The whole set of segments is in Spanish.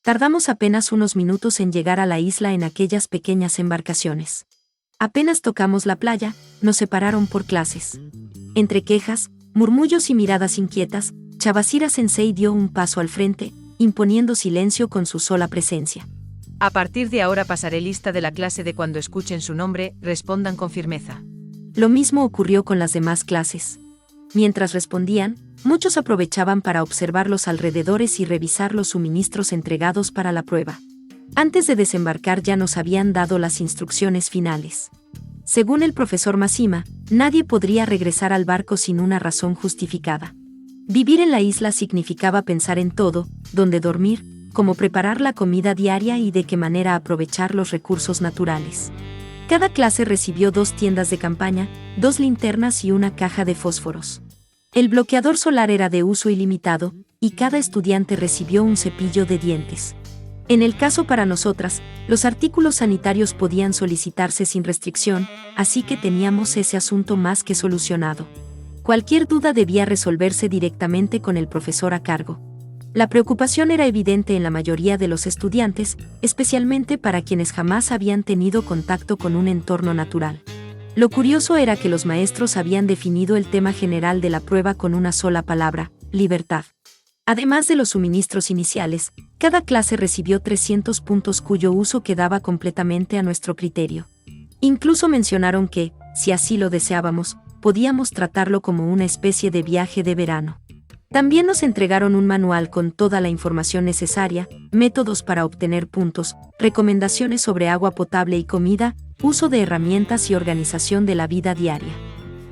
Tardamos apenas unos minutos en llegar a la isla en aquellas pequeñas embarcaciones. Apenas tocamos la playa, nos separaron por clases. Entre quejas, murmullos y miradas inquietas, Chabacira Sensei dio un paso al frente, imponiendo silencio con su sola presencia. A partir de ahora pasaré lista de la clase de cuando escuchen su nombre, respondan con firmeza. Lo mismo ocurrió con las demás clases. Mientras respondían, muchos aprovechaban para observar los alrededores y revisar los suministros entregados para la prueba. Antes de desembarcar ya nos habían dado las instrucciones finales. Según el profesor Mashima, nadie podría regresar al barco sin una razón justificada. Vivir en la isla significaba pensar en todo, dónde dormir, cómo preparar la comida diaria y de qué manera aprovechar los recursos naturales. Cada clase recibió 2 tiendas de campaña, 2 linternas y una caja de fósforos. El bloqueador solar era de uso ilimitado, y cada estudiante recibió un cepillo de dientes. En el caso para nosotras, los artículos sanitarios podían solicitarse sin restricción, así que teníamos ese asunto más que solucionado. Cualquier duda debía resolverse directamente con el profesor a cargo. La preocupación era evidente en la mayoría de los estudiantes, especialmente para quienes jamás habían tenido contacto con un entorno natural. Lo curioso era que los maestros habían definido el tema general de la prueba con una sola palabra: libertad. Además de los suministros iniciales, cada clase recibió 300 puntos cuyo uso quedaba completamente a nuestro criterio. Incluso mencionaron que, si así lo deseábamos, podíamos tratarlo como una especie de viaje de verano. También nos entregaron un manual con toda la información necesaria, métodos para obtener puntos, recomendaciones sobre agua potable y comida, uso de herramientas y organización de la vida diaria.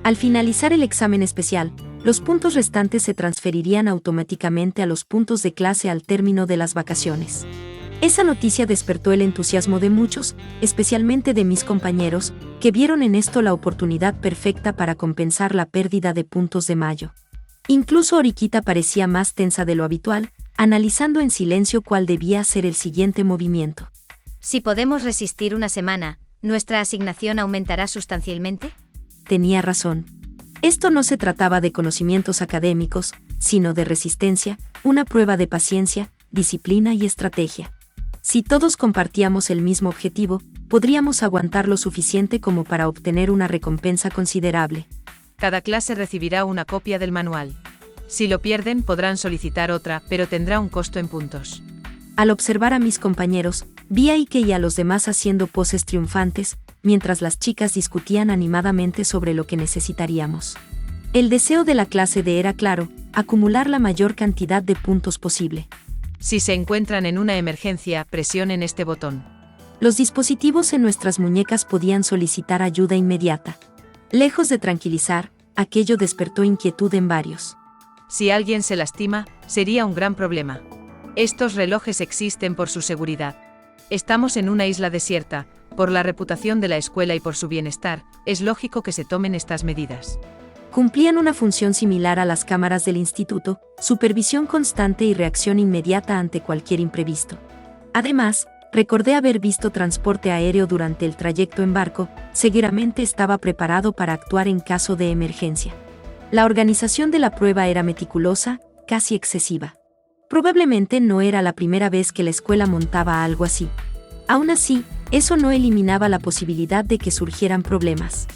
Al finalizar el examen especial, los puntos restantes se transferirían automáticamente a los puntos de clase al término de las vacaciones. Esa noticia despertó el entusiasmo de muchos, especialmente de mis compañeros, que vieron en esto la oportunidad perfecta para compensar la pérdida de puntos de mayo. Incluso Oriquita parecía más tensa de lo habitual, analizando en silencio cuál debía ser el siguiente movimiento. Si podemos resistir una semana, ¿nuestra asignación aumentará sustancialmente? Tenía razón. Esto no se trataba de conocimientos académicos, sino de resistencia, una prueba de paciencia, disciplina y estrategia. Si todos compartíamos el mismo objetivo, podríamos aguantar lo suficiente como para obtener una recompensa considerable. Cada clase recibirá una copia del manual. Si lo pierden, podrán solicitar otra, pero tendrá un costo en puntos. Al observar a mis compañeros, vi a Ike y a los demás haciendo poses triunfantes, mientras las chicas discutían animadamente sobre lo que necesitaríamos. El deseo de la clase D era claro: acumular la mayor cantidad de puntos posible. Si se encuentran en una emergencia, presionen este botón. Los dispositivos en nuestras muñecas podían solicitar ayuda inmediata. Lejos de tranquilizar, aquello despertó inquietud en varios. Si alguien se lastima, sería un gran problema. Estos relojes existen por su seguridad. Estamos en una isla desierta, por la reputación de la escuela y por su bienestar, es lógico que se tomen estas medidas. Cumplían una función similar a las cámaras del instituto: supervisión constante y reacción inmediata ante cualquier imprevisto. Además, recordé haber visto transporte aéreo durante el trayecto en barco, seguramente estaba preparado para actuar en caso de emergencia. La organización de la prueba era meticulosa, casi excesiva. Probablemente no era la primera vez que la escuela montaba algo así. Aún así, eso no eliminaba la posibilidad de que surgieran problemas.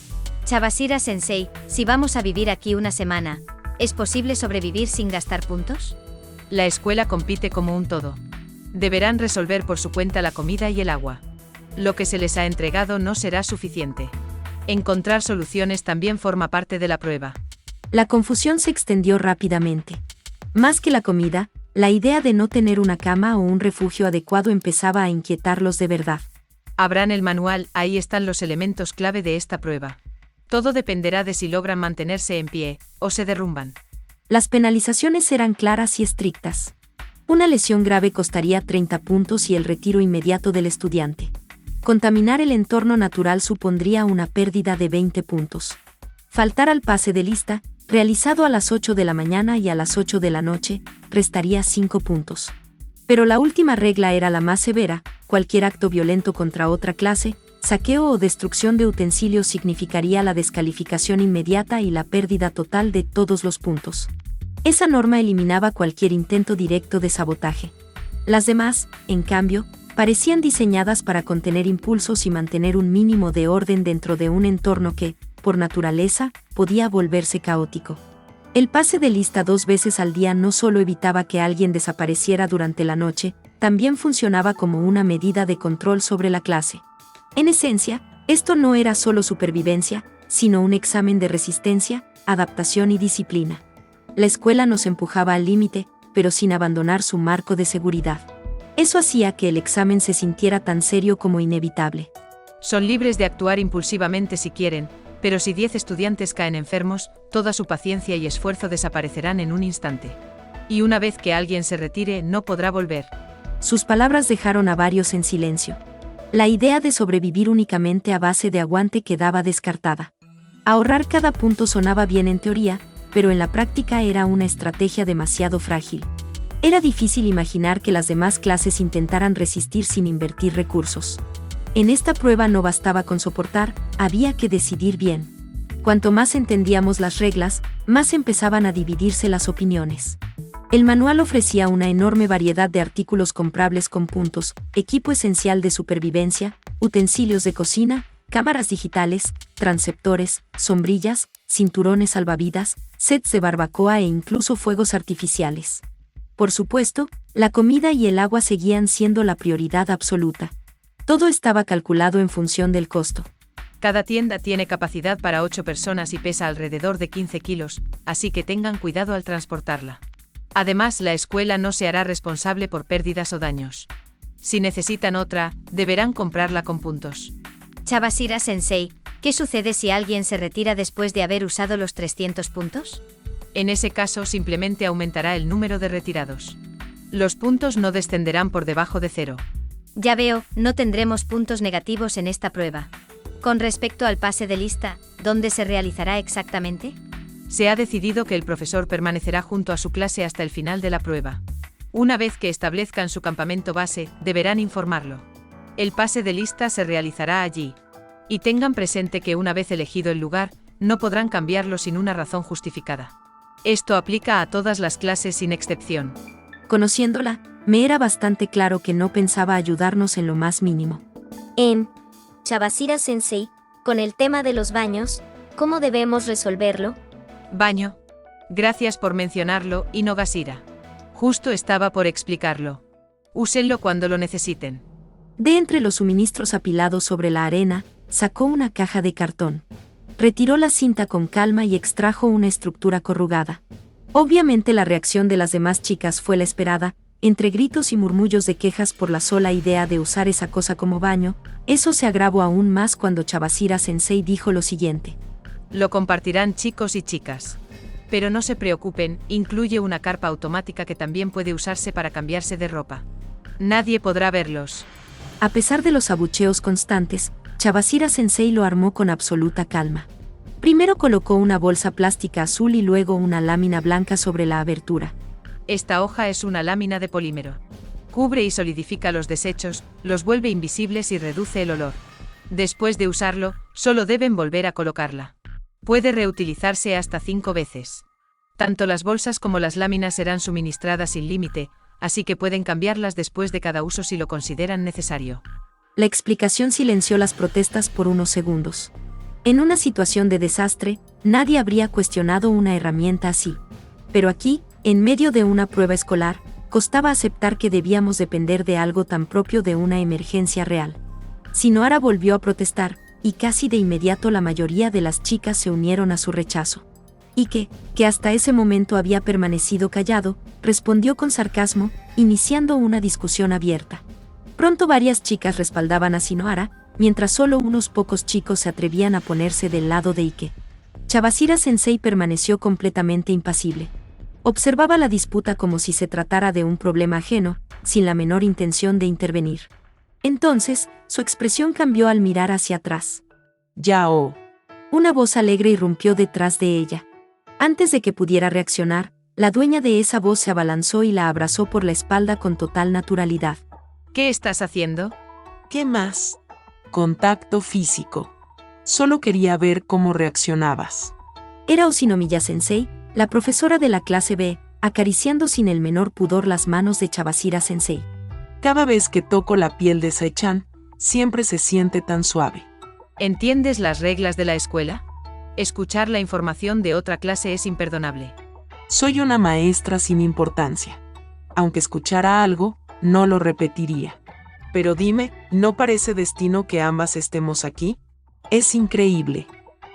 Chabacira Sensei, si vamos a vivir aquí una semana, ¿es posible sobrevivir sin gastar puntos? La escuela compite como un todo. Deberán resolver por su cuenta la comida y el agua. Lo que se les ha entregado no será suficiente. Encontrar soluciones también forma parte de la prueba. La confusión se extendió rápidamente. Más que la comida, la idea de no tener una cama o un refugio adecuado empezaba a inquietarlos de verdad. Abran el manual, ahí están los elementos clave de esta prueba. Todo dependerá de si logran mantenerse en pie, o se derrumban. Las penalizaciones eran claras y estrictas. Una lesión grave costaría 30 puntos y el retiro inmediato del estudiante. Contaminar el entorno natural supondría una pérdida de 20 puntos. Faltar al pase de lista, realizado a las 8 de la mañana y a las 8 de la noche, restaría 5 puntos. Pero la última regla era la más severa: cualquier acto violento contra otra clase, saqueo o destrucción de utensilios significaría la descalificación inmediata y la pérdida total de todos los puntos. Esa norma eliminaba cualquier intento directo de sabotaje. Las demás, en cambio, parecían diseñadas para contener impulsos y mantener un mínimo de orden dentro de un entorno que, por naturaleza, podía volverse caótico. El pase de lista 2 veces al día no solo evitaba que alguien desapareciera durante la noche, también funcionaba como una medida de control sobre la clase. En esencia, esto no era solo supervivencia, sino un examen de resistencia, adaptación y disciplina. La escuela nos empujaba al límite, pero sin abandonar su marco de seguridad. Eso hacía que el examen se sintiera tan serio como inevitable. Son libres de actuar impulsivamente si quieren, pero si 10 estudiantes caen enfermos, toda su paciencia y esfuerzo desaparecerán en un instante. Y una vez que alguien se retire, no podrá volver. Sus palabras dejaron a varios en silencio. La idea de sobrevivir únicamente a base de aguante quedaba descartada. Ahorrar cada punto sonaba bien en teoría, pero en la práctica era una estrategia demasiado frágil. Era difícil imaginar que las demás clases intentaran resistir sin invertir recursos. En esta prueba no bastaba con soportar, había que decidir bien. Cuanto más entendíamos las reglas, más empezaban a dividirse las opiniones. El manual ofrecía una enorme variedad de artículos comprables con puntos, equipo esencial de supervivencia, utensilios de cocina, cámaras digitales, transceptores, sombrillas, cinturones salvavidas, sets de barbacoa e incluso fuegos artificiales. Por supuesto, la comida y el agua seguían siendo la prioridad absoluta. Todo estaba calculado en función del costo. Cada tienda tiene capacidad para 8 personas y pesa alrededor de 15 kilos, así que tengan cuidado al transportarla. Además, la escuela no se hará responsable por pérdidas o daños. Si necesitan otra, deberán comprarla con puntos. Chavasira Sensei, ¿qué sucede si alguien se retira después de haber usado los 300 puntos? En ese caso simplemente aumentará el número de retirados. Los puntos no descenderán por debajo de 0. Ya veo, no tendremos puntos negativos en esta prueba. Con respecto al pase de lista, ¿dónde se realizará exactamente? Se ha decidido que el profesor permanecerá junto a su clase hasta el final de la prueba. Una vez que establezcan su campamento base, deberán informarlo. El pase de lista se realizará allí. Y tengan presente que una vez elegido el lugar, no podrán cambiarlo sin una razón justificada. Esto aplica a todas las clases sin excepción. Conociéndola, me era bastante claro que no pensaba ayudarnos en lo más mínimo. Chavasira Sensei, con el tema de los baños, ¿cómo debemos resolverlo? Baño. Gracias por mencionarlo, Inogashira. Justo estaba por explicarlo. Úsenlo cuando lo necesiten. De entre los suministros apilados sobre la arena, sacó una caja de cartón. Retiró la cinta con calma y extrajo una estructura corrugada. Obviamente la reacción de las demás chicas fue la esperada, entre gritos y murmullos de quejas por la sola idea de usar esa cosa como baño. Eso se agravó aún más cuando Chavasira Sensei dijo lo siguiente. Lo compartirán chicos y chicas. Pero no se preocupen, incluye una carpa automática que también puede usarse para cambiarse de ropa. Nadie podrá verlos. A pesar de los abucheos constantes, Chavasira Sensei lo armó con absoluta calma. Primero colocó una bolsa plástica azul y luego una lámina blanca sobre la abertura. Esta hoja es una lámina de polímero. Cubre y solidifica los desechos, los vuelve invisibles y reduce el olor. Después de usarlo, solo deben volver a colocarla. Puede reutilizarse hasta 5 veces. Tanto las bolsas como las láminas serán suministradas sin límite, así que pueden cambiarlas después de cada uso si lo consideran necesario. La explicación silenció las protestas por unos segundos. En una situación de desastre, nadie habría cuestionado una herramienta así. Pero aquí, en medio de una prueba escolar, costaba aceptar que debíamos depender de algo tan propio de una emergencia real. Shinohara volvió a protestar, y casi de inmediato la mayoría de las chicas se unieron a su rechazo. Ike, que hasta ese momento había permanecido callado, respondió con sarcasmo, iniciando una discusión abierta. Pronto varias chicas respaldaban a Shinohara, mientras solo unos pocos chicos se atrevían a ponerse del lado de Ike. Chavasira Sensei permaneció completamente impasible. Observaba la disputa como si se tratara de un problema ajeno, sin la menor intención de intervenir. Entonces, su expresión cambió al mirar hacia atrás. Yao. Una voz alegre irrumpió detrás de ella. Antes de que pudiera reaccionar, la dueña de esa voz se abalanzó y la abrazó por la espalda con total naturalidad. ¿Qué estás haciendo? ¿Qué más? Contacto físico. Solo quería ver cómo reaccionabas. Era Oshinomiya Sensei, la profesora de la clase B, acariciando sin el menor pudor las manos de Chavasira Sensei. Cada vez que toco la piel de Sae-chan, siempre se siente tan suave. ¿Entiendes las reglas de la escuela? Escuchar la información de otra clase es imperdonable. Soy una maestra sin importancia. Aunque escuchara algo, no lo repetiría. Pero dime, ¿no parece destino que ambas estemos aquí? Es increíble.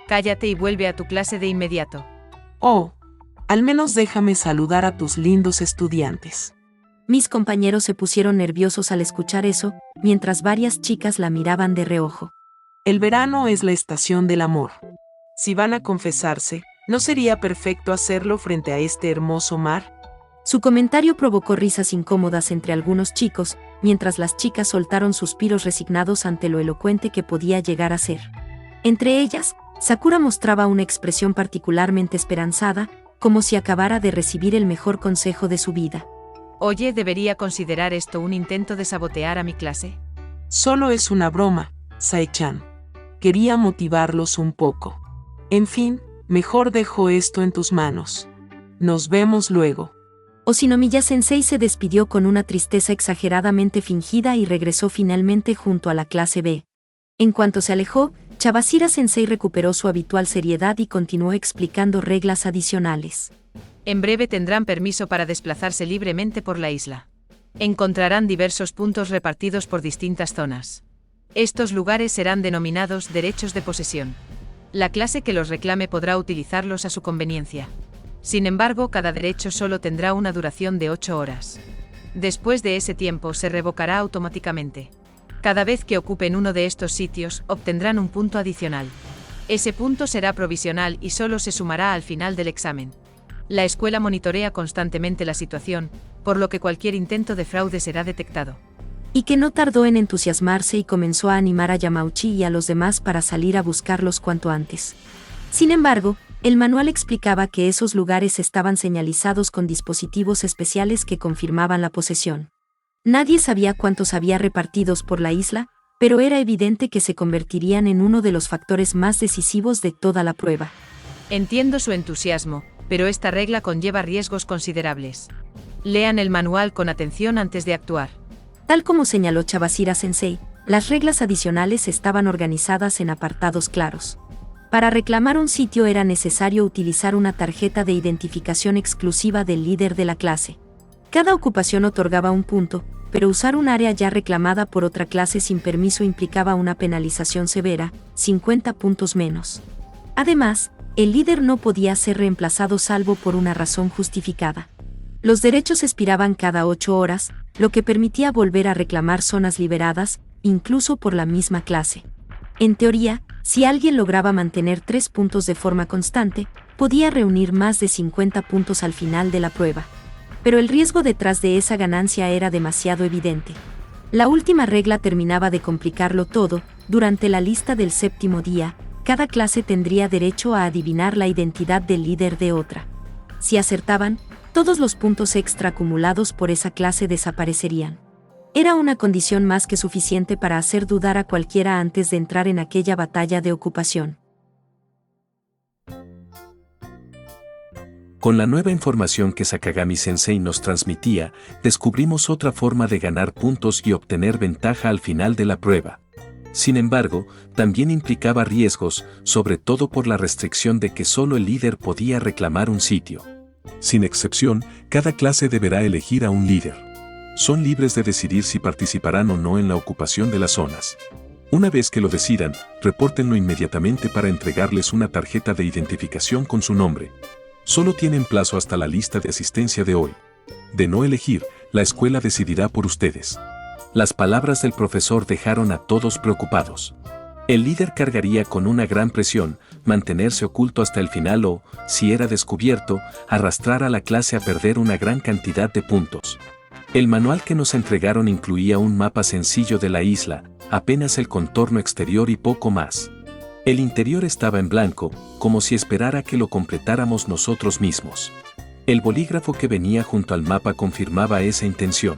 Cállate y vuelve a tu clase de inmediato. Oh, al menos déjame saludar a tus lindos estudiantes. Mis compañeros se pusieron nerviosos al escuchar eso, mientras varias chicas la miraban de reojo. El verano es la estación del amor. Si van a confesarse, ¿no sería perfecto hacerlo frente a este hermoso mar? Su comentario provocó risas incómodas entre algunos chicos, mientras las chicas soltaron suspiros resignados ante lo elocuente que podía llegar a ser. Entre ellas, Sakura mostraba una expresión particularmente esperanzada, como si acabara de recibir el mejor consejo de su vida. Oye, ¿debería considerar esto un intento de sabotear a mi clase? Solo es una broma, Sae-chan. Quería motivarlos un poco. En fin, mejor dejo esto en tus manos. Nos vemos luego. Oshinomiya-sensei se despidió con una tristeza exageradamente fingida y regresó finalmente junto a la clase B. En cuanto se alejó, Chabashira-sensei recuperó su habitual seriedad y continuó explicando reglas adicionales. En breve tendrán permiso para desplazarse libremente por la isla. Encontrarán diversos puntos repartidos por distintas zonas. Estos lugares serán denominados derechos de posesión. La clase que los reclame podrá utilizarlos a su conveniencia. Sin embargo, cada derecho solo tendrá una duración de 8 horas. Después de ese tiempo se revocará automáticamente. Cada vez que ocupen uno de estos sitios, obtendrán un punto adicional. Ese punto será provisional y solo se sumará al final del examen. La escuela monitorea constantemente la situación, por lo que cualquier intento de fraude será detectado. Y que no tardó en entusiasmarse y comenzó a animar a Yamauchi y a los demás para salir a buscarlos cuanto antes. Sin embargo, el manual explicaba que esos lugares estaban señalizados con dispositivos especiales que confirmaban la posesión. Nadie sabía cuántos había repartidos por la isla, pero era evidente que se convertirían en uno de los factores más decisivos de toda la prueba. Entiendo su entusiasmo, pero esta regla conlleva riesgos considerables. Lean el manual con atención antes de actuar. Tal como señaló Chabashira-sensei, las reglas adicionales estaban organizadas en apartados claros. Para reclamar un sitio era necesario utilizar una tarjeta de identificación exclusiva del líder de la clase. Cada ocupación otorgaba un punto, pero usar un área ya reclamada por otra clase sin permiso implicaba una penalización severa, 50 puntos menos. Además, el líder no podía ser reemplazado salvo por una razón justificada. Los derechos expiraban cada 8 horas, lo que permitía volver a reclamar zonas liberadas, incluso por la misma clase. En teoría, si alguien lograba mantener 3 puntos de forma constante, podía reunir más de 50 puntos al final de la prueba. Pero el riesgo detrás de esa ganancia era demasiado evidente. La última regla terminaba de complicarlo todo. Durante la lista del 7º día, cada clase tendría derecho a adivinar la identidad del líder de otra. Si acertaban, todos los puntos extra acumulados por esa clase desaparecerían. Era una condición más que suficiente para hacer dudar a cualquiera antes de entrar en aquella batalla de ocupación. Con la nueva información que Sakagami-sensei nos transmitía, descubrimos otra forma de ganar puntos y obtener ventaja al final de la prueba. Sin embargo, también implicaba riesgos, sobre todo por la restricción de que solo el líder podía reclamar un sitio. Sin excepción, cada clase deberá elegir a un líder. Son libres de decidir si participarán o no en la ocupación de las zonas. Una vez que lo decidan, repórtenlo inmediatamente para entregarles una tarjeta de identificación con su nombre. Solo tienen plazo hasta la lista de asistencia de hoy. De no elegir, la escuela decidirá por ustedes. Las palabras del profesor dejaron a todos preocupados. El líder cargaría con una gran presión, mantenerse oculto hasta el final o, si era descubierto, arrastrar a la clase a perder una gran cantidad de puntos. El manual que nos entregaron incluía un mapa sencillo de la isla, apenas el contorno exterior y poco más. El interior estaba en blanco, como si esperara que lo completáramos nosotros mismos. El bolígrafo que venía junto al mapa confirmaba esa intención.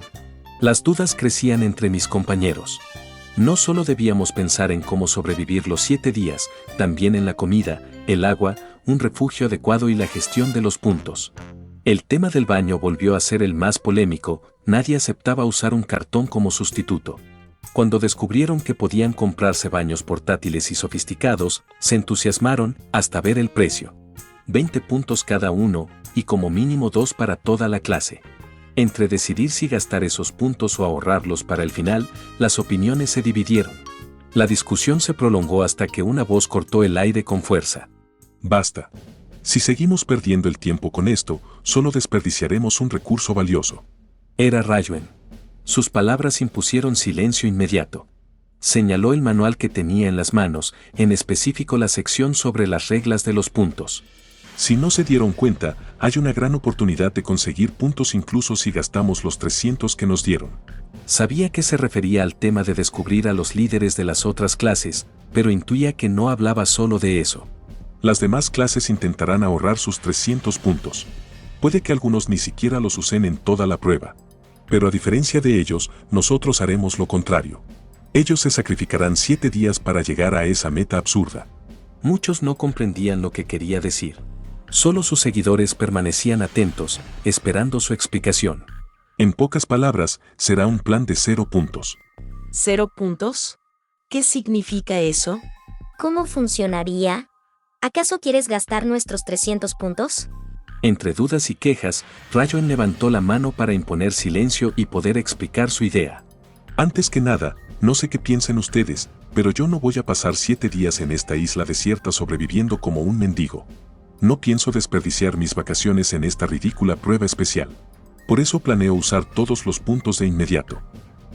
Las dudas crecían entre mis compañeros. No solo debíamos pensar en cómo sobrevivir los 7 días, también en la comida, el agua, un refugio adecuado y la gestión de los puntos. El tema del baño volvió a ser el más polémico, nadie aceptaba usar un cartón como sustituto. Cuando descubrieron que podían comprarse baños portátiles y sofisticados, se entusiasmaron hasta ver el precio. 20 puntos cada uno, y como mínimo 2 para toda la clase. Entre decidir si gastar esos puntos o ahorrarlos para el final, las opiniones se dividieron. La discusión se prolongó hasta que una voz cortó el aire con fuerza. Basta. Si seguimos perdiendo el tiempo con esto, solo desperdiciaremos un recurso valioso. Era Rayuen. Sus palabras impusieron silencio inmediato. Señaló el manual que tenía en las manos, en específico la sección sobre las reglas de los puntos. Si no se dieron cuenta, hay una gran oportunidad de conseguir puntos incluso si gastamos los 300 que nos dieron. Sabía que se refería al tema de descubrir a los líderes de las otras clases, pero intuía que no hablaba solo de eso. Las demás clases intentarán ahorrar sus 300 puntos. Puede que algunos ni siquiera los usen en toda la prueba. Pero a diferencia de ellos, nosotros haremos lo contrario. Ellos se sacrificarán 7 días para llegar a esa meta absurda. Muchos no comprendían lo que quería decir. Solo sus seguidores permanecían atentos, esperando su explicación. En pocas palabras, será un plan de 0 puntos. ¿0 puntos? ¿Qué significa eso? ¿Cómo funcionaría? ¿Acaso quieres gastar nuestros 300 puntos? Entre dudas y quejas, Rayuen levantó la mano para imponer silencio y poder explicar su idea. Antes que nada, no sé qué piensan ustedes, pero yo no voy a pasar 7 días en esta isla desierta sobreviviendo como un mendigo. No pienso desperdiciar mis vacaciones en esta ridícula prueba especial. Por eso planeo usar todos los puntos de inmediato.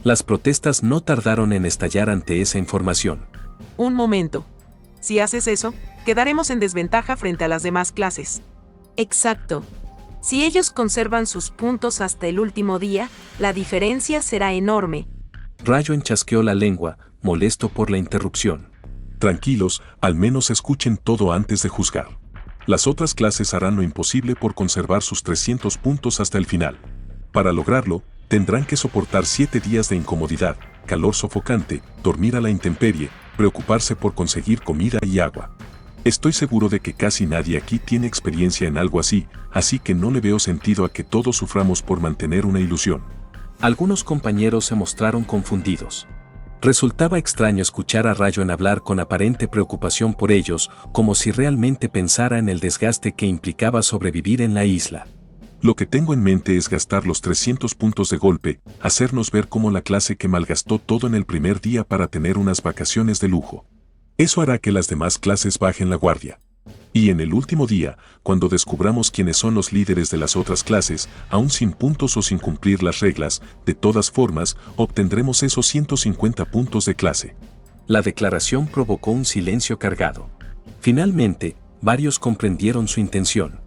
Las protestas no tardaron en estallar ante esa información. Un momento. Si haces eso, quedaremos en desventaja frente a las demás clases. Exacto. Si ellos conservan sus puntos hasta el último día, la diferencia será enorme. Rayuen chasqueó la lengua, molesto por la interrupción. Tranquilos, al menos escuchen todo antes de juzgar. Las otras clases harán lo imposible por conservar sus 300 puntos hasta el final. Para lograrlo, tendrán que soportar 7 días de incomodidad, calor sofocante, dormir a la intemperie, preocuparse por conseguir comida y agua. Estoy seguro de que casi nadie aquí tiene experiencia en algo así que no le veo sentido a que todos suframos por mantener una ilusión. Algunos compañeros se mostraron confundidos. Resultaba extraño escuchar a Rayuen hablar con aparente preocupación por ellos, como si realmente pensara en el desgaste que implicaba sobrevivir en la isla. Lo que tengo en mente es gastar los 300 puntos de golpe, hacernos ver como la clase que malgastó todo en el primer día para tener unas vacaciones de lujo. Eso hará que las demás clases bajen la guardia. Y en el último día, cuando descubramos quiénes son los líderes de las otras clases, aún sin puntos o sin cumplir las reglas, de todas formas, obtendremos esos 150 puntos de clase. La declaración provocó un silencio cargado. Finalmente, varios comprendieron su intención.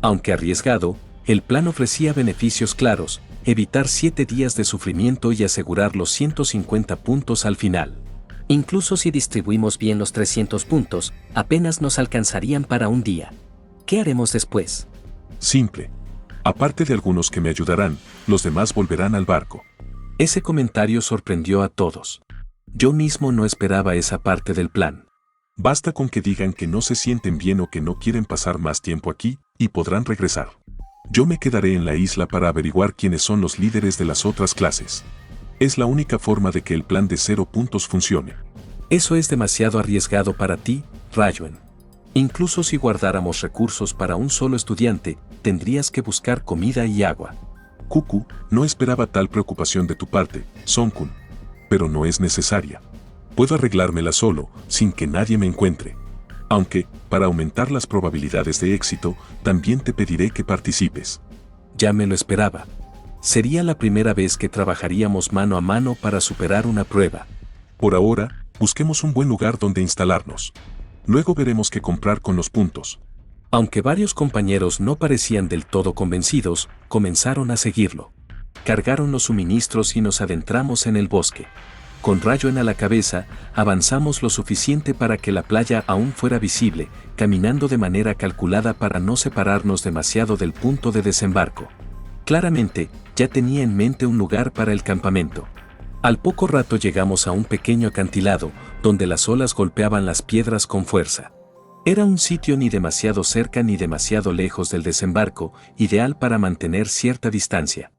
Aunque arriesgado, el plan ofrecía beneficios claros, evitar 7 días de sufrimiento y asegurar los 150 puntos al final. Incluso si distribuimos bien los 300 puntos, apenas nos alcanzarían para un día. ¿Qué haremos después? Simple. Aparte de algunos que me ayudarán, los demás volverán al barco. Ese comentario sorprendió a todos. Yo mismo no esperaba esa parte del plan. Basta con que digan que no se sienten bien o que no quieren pasar más tiempo aquí, y podrán regresar. Yo me quedaré en la isla para averiguar quiénes son los líderes de las otras clases. Es la única forma de que el plan de 0 puntos funcione. Eso es demasiado arriesgado para ti, Rayuen. Incluso si guardáramos recursos para un solo estudiante, tendrías que buscar comida y agua. Cuckoo, no esperaba tal preocupación de tu parte, Song-kun. Pero no es necesaria. Puedo arreglármela solo, sin que nadie me encuentre. Aunque, para aumentar las probabilidades de éxito, también te pediré que participes. Ya me lo esperaba. Sería la primera vez que trabajaríamos mano a mano para superar una prueba. Por ahora, busquemos un buen lugar donde instalarnos. Luego veremos qué comprar con los puntos. Aunque varios compañeros no parecían del todo convencidos, comenzaron a seguirlo. Cargaron los suministros y nos adentramos en el bosque. Con Rayuen a la cabeza, avanzamos lo suficiente para que la playa aún fuera visible, caminando de manera calculada para no separarnos demasiado del punto de desembarco. Claramente, ya tenía en mente un lugar para el campamento. Al poco rato llegamos a un pequeño acantilado, donde las olas golpeaban las piedras con fuerza. Era un sitio ni demasiado cerca ni demasiado lejos del desembarco, ideal para mantener cierta distancia.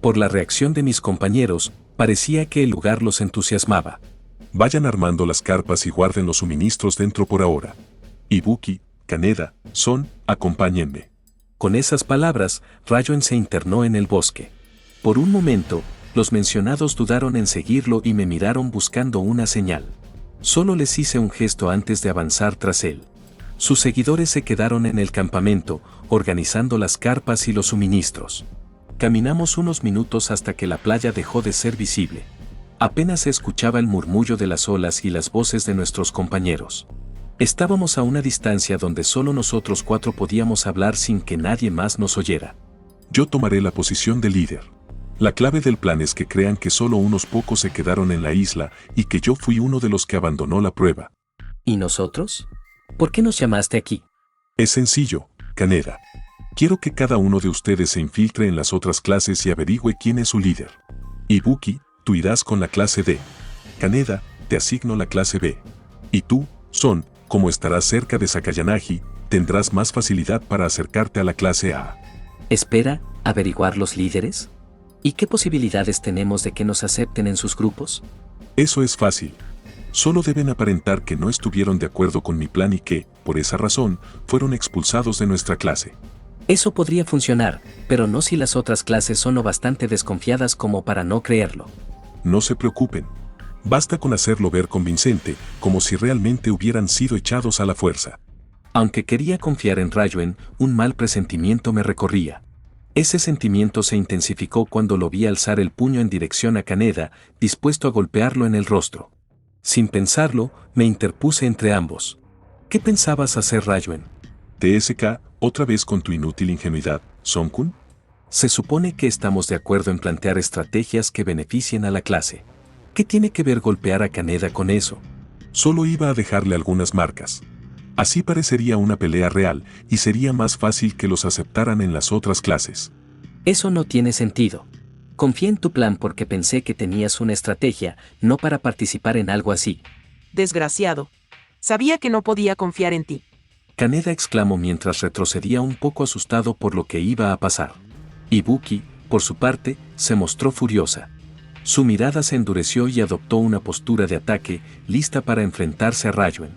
Por la reacción de mis compañeros, parecía que el lugar los entusiasmaba. Vayan armando las carpas y guarden los suministros dentro por ahora. Ibuki, Kaneda, Son, acompáñenme. Con esas palabras, Ryoen se internó en el bosque. Por un momento, los mencionados dudaron en seguirlo y me miraron buscando una señal. Solo les hice un gesto antes de avanzar tras él. Sus seguidores se quedaron en el campamento, organizando las carpas y los suministros. Caminamos unos minutos hasta que la playa dejó de ser visible. Apenas se escuchaba el murmullo de las olas y las voces de nuestros compañeros. Estábamos a una distancia donde solo nosotros 4 podíamos hablar sin que nadie más nos oyera. Yo tomaré la posición de líder. La clave del plan es que crean que solo unos pocos se quedaron en la isla y que yo fui uno de los que abandonó la prueba. ¿Y nosotros? ¿Por qué nos llamaste aquí? Es sencillo, Kaneda. Quiero que cada uno de ustedes se infiltre en las otras clases y averigüe quién es su líder. Ibuki, tú irás con la clase D. Kaneda, te asigno la clase B. Y tú, Son, como estarás cerca de Sakayanagi, tendrás más facilidad para acercarte a la clase A. Espera, ¿averiguar los líderes? ¿Y qué posibilidades tenemos de que nos acepten en sus grupos? Eso es fácil. Solo deben aparentar que no estuvieron de acuerdo con mi plan y que, por esa razón, fueron expulsados de nuestra clase. Eso podría funcionar, pero no si las otras clases son lo bastante desconfiadas como para no creerlo. No se preocupen. Basta con hacerlo ver convincente, como si realmente hubieran sido echados a la fuerza. Aunque quería confiar en Ryoen, un mal presentimiento me recorría. Ese sentimiento se intensificó cuando lo vi alzar el puño en dirección a Kaneda, dispuesto a golpearlo en el rostro. Sin pensarlo, me interpuse entre ambos. ¿Qué pensabas hacer, Ryoen? TSK, otra vez con tu inútil ingenuidad, Son-kun. Se supone que estamos de acuerdo en plantear estrategias que beneficien a la clase. ¿Qué tiene que ver golpear a Kaneda con eso? Solo iba a dejarle algunas marcas. Así parecería una pelea real y sería más fácil que los aceptaran en las otras clases. Eso no tiene sentido. Confié en tu plan porque pensé que tenías una estrategia, no para participar en algo así. Desgraciado. Sabía que no podía confiar en ti. Kaneda exclamó mientras retrocedía un poco asustado por lo que iba a pasar. Ibuki, por su parte, se mostró furiosa. Su mirada se endureció y adoptó una postura de ataque, lista para enfrentarse a Ryoen.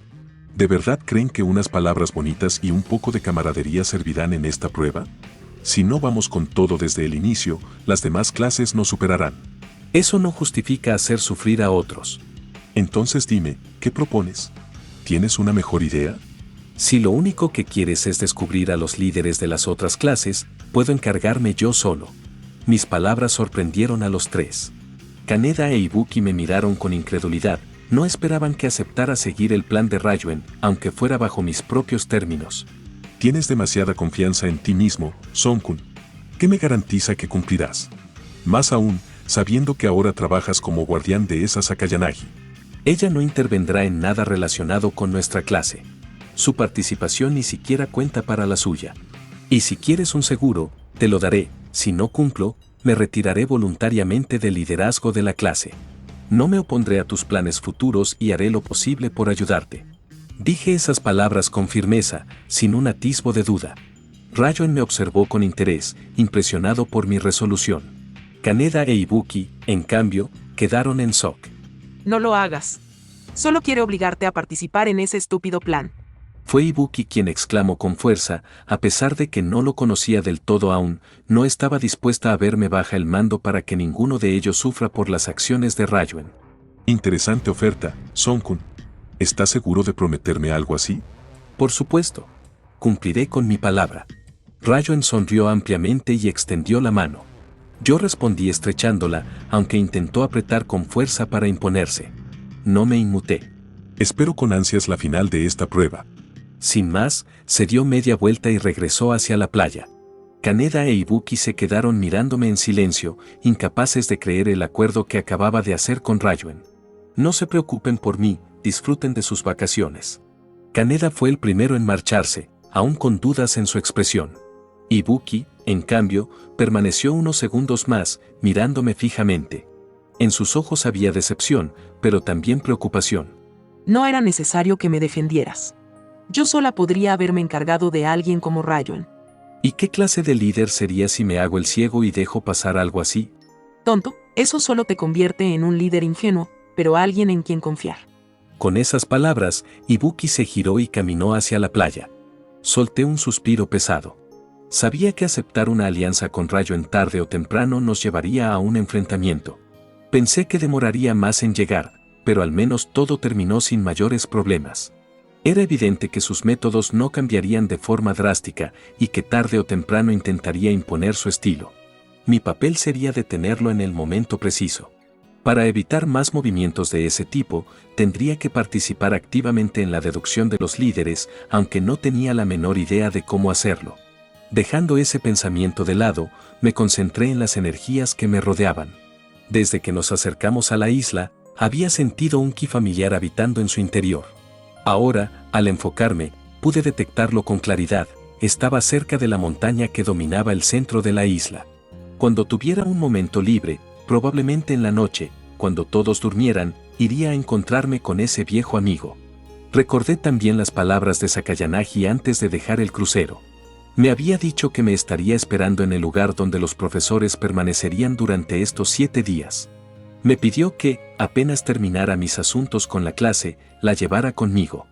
¿De verdad creen que unas palabras bonitas y un poco de camaradería servirán en esta prueba? Si no vamos con todo desde el inicio, las demás clases nos superarán. Eso no justifica hacer sufrir a otros. Entonces dime, ¿qué propones? ¿Tienes una mejor idea? Si lo único que quieres es descubrir a los líderes de las otras clases, puedo encargarme yo solo. Mis palabras sorprendieron a los 3. Kaneda e Ibuki me miraron con incredulidad. No esperaban que aceptara seguir el plan de Ryoen, aunque fuera bajo mis propios términos. Tienes demasiada confianza en ti mismo, Son-kun. ¿Qué me garantiza que cumplirás? Más aún, sabiendo que ahora trabajas como guardián de esa Sakayanagi. Ella no intervendrá en nada relacionado con nuestra clase. Su participación ni siquiera cuenta para la suya. Y si quieres un seguro, te lo daré. Si no cumplo, me retiraré voluntariamente del liderazgo de la clase. No me opondré a tus planes futuros y haré lo posible por ayudarte. Dije esas palabras con firmeza, sin un atisbo de duda. Ryoen me observó con interés, impresionado por mi resolución. Kaneda e Ibuki, en cambio, quedaron en shock. No lo hagas. Solo quiere obligarte a participar en ese estúpido plan. Fue Ibuki quien exclamó con fuerza, a pesar de que no lo conocía del todo aún, no estaba dispuesta a verme baja el mando para que ninguno de ellos sufra por las acciones de Ryoen. Interesante oferta, Son-kun. ¿Estás seguro de prometerme algo así? Por supuesto. Cumpliré con mi palabra. Ryoen sonrió ampliamente y extendió la mano. Yo respondí estrechándola, aunque intentó apretar con fuerza para imponerse. No me inmuté. Espero con ansias la final de esta prueba. Sin más, se dio media vuelta y regresó hacia la playa. Kaneda e Ibuki se quedaron mirándome en silencio, incapaces de creer el acuerdo que acababa de hacer con Ryoen. No se preocupen por mí, disfruten de sus vacaciones. Kaneda fue el primero en marcharse, aún con dudas en su expresión. Ibuki, en cambio, permaneció unos segundos más, mirándome fijamente. En sus ojos había decepción, pero también preocupación. No era necesario que me defendieras. Yo sola podría haberme encargado de alguien como Ryan. ¿Y qué clase de líder sería si me hago el ciego y dejo pasar algo así? Tonto, eso solo te convierte en un líder ingenuo, pero alguien en quien confiar. Con esas palabras, Ibuki se giró y caminó hacia la playa. Solté un suspiro pesado. Sabía que aceptar una alianza con Ryan tarde o temprano nos llevaría a un enfrentamiento. Pensé que demoraría más en llegar, pero al menos todo terminó sin mayores problemas. Era evidente que sus métodos no cambiarían de forma drástica y que tarde o temprano intentaría imponer su estilo. Mi papel sería detenerlo en el momento preciso. Para evitar más movimientos de ese tipo, tendría que participar activamente en la deducción de los líderes, aunque no tenía la menor idea de cómo hacerlo. Dejando ese pensamiento de lado, me concentré en las energías que me rodeaban. Desde que nos acercamos a la isla, había sentido un ki familiar habitando en su interior. Ahora, al enfocarme, pude detectarlo con claridad. Estaba cerca de la montaña que dominaba el centro de la isla. Cuando tuviera un momento libre, probablemente en la noche, cuando todos durmieran, iría a encontrarme con ese viejo amigo. Recordé también las palabras de Sakayanagi antes de dejar el crucero. Me había dicho que me estaría esperando en el lugar donde los profesores permanecerían durante estos 7 días. Me pidió que, apenas terminara mis asuntos con la clase, la llevara conmigo.